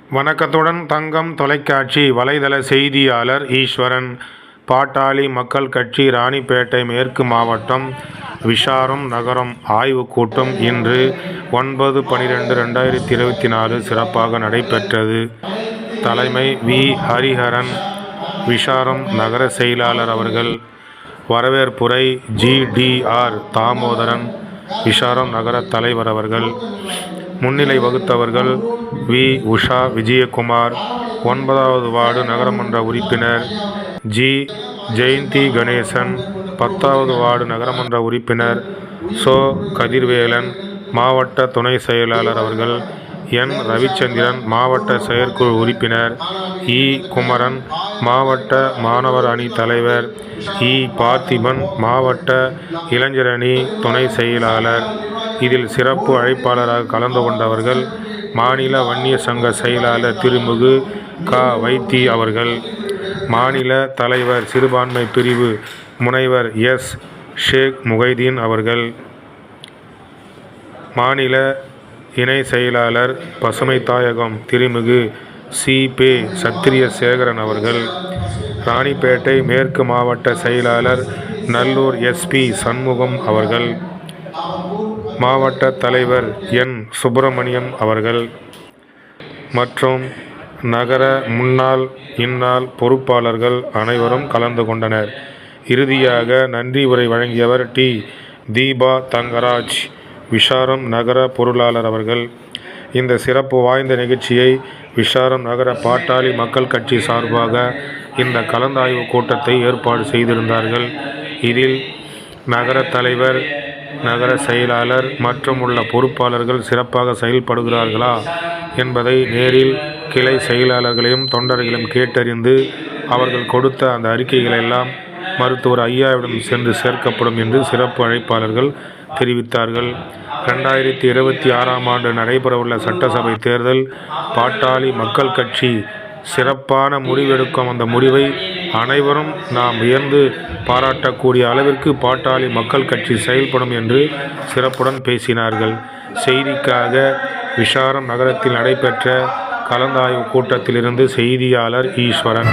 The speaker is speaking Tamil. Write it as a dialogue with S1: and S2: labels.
S1: வணக்கத்துடன் தங்கம் தொலைக்காட்சி வலைதள செய்தியாளர் ஈஸ்வரன். பாட்டாளி மக்கள் கட்சி ராணிப்பேட்டை மேற்கு மாவட்டம் விஷாரம் நகரம் ஆய்வுக் கூட்டம் இன்று 9/12/2024 சிறப்பாக நடைபெற்றது. தலைமை வி. ஹரிஹரன், விஷாரம் நகர செயலாளர் அவர்கள். வரவேற்புரை ஜி.டி.ஆர். தாமோதரன், விஷாரம் நகர தலைவர் அவர்கள். முன்னிலை வகுத்தவர்கள் வி. உஷா விஜயகுமார், 9வது வார்டு நகரமன்ற உறுப்பினர். ஜி. ஜெயந்தி கணேசன், 10வது வார்டு நகரமன்ற உறுப்பினர். சோ. கதிர்வேலன், மாவட்ட துணை செயலாளர் அவர்கள். என். ரவிச்சந்திரன், மாவட்ட செயற்குழு உறுப்பினர். இ. குமரன், மாவட்ட மாணவர் அணி தலைவர். இ. பார்த்திபன், மாவட்ட இளைஞர் அணி துணை செயலாளர். இதில் சிறப்பு அழைப்பாளராக கலந்து கொண்டவர்கள் மாநில வன்னிய சங்க செயலாளர் திருமிகு க. வைத்தி அவர்கள். மாநில தலைவர் சிறுபான்மை பிரிவு முனைவர் எஸ். ஷேக் முகைதீன் அவர்கள். மாநில இணை செயலாளர் பசுமை தாயகம் திருமிகு சி. பே. சத்திரிய சேகரன் அவர்கள். ராணிப்பேட்டை மேற்கு மாவட்ட செயலாளர் நல்லூர் எஸ். பி. சண்முகம் அவர்கள். மாவட்ட தலைவர் என். சுப்பிரமணியம் அவர்கள் மற்றும் நகர முன்னாள் இந்நாள் பொறுப்பாளர்கள் அனைவரும் கலந்து கொண்டனர். இறுதியாக நன்றி உரை வழங்கியவர் டி. தீபா தங்கராஜ், விஷாரம் நகர பொருளாளர் அவர்கள். இந்த சிறப்பு வாய்ந்த நிகழ்ச்சியை விஷாரம் நகர பாட்டாளி மக்கள் கட்சி சார்பாக இந்த கலந்தாய்வு கூட்டத்தை ஏற்பாடு செய்திருந்தார்கள். இதில் நகர தலைவர், நகர செயலாளர் மற்றும் உள்ள பொறுப்பாளர்கள் சிறப்பாக செயல்படுகிறார்களா என்பதை நேரில் கிளை செயலாளர்களையும் தொண்டர்களையும் கேட்டறிந்து அவர்கள் கொடுத்த அந்த அறிக்கைகளெல்லாம் மருத்துவர் ஐயாவிடம் சென்று சேர்க்கப்படும் என்று சிறப்பு அழைப்பாளர்கள் தெரிவித்தார்கள். 2026ஆம் ஆண்டு நடைபெறவுள்ள சட்டசபை தேர்தல் பாட்டாளி மக்கள் கட்சி சிறப்பான முடிவெடுக்கும். அந்த முடிவை அனைவரும் நாம் வியந்து பாராட்டக்கூடிய அளவிற்கு பாட்டாளி மக்கள் கட்சி செயல்படும் என்று சிறப்புடன் பேசினார்கள். செய்திக்காக விஷாரம் நகரத்தில் நடைபெற்ற கலந்தாய்வு கூட்டத்திலிருந்து செய்தியாளர் ஈஸ்வரன்.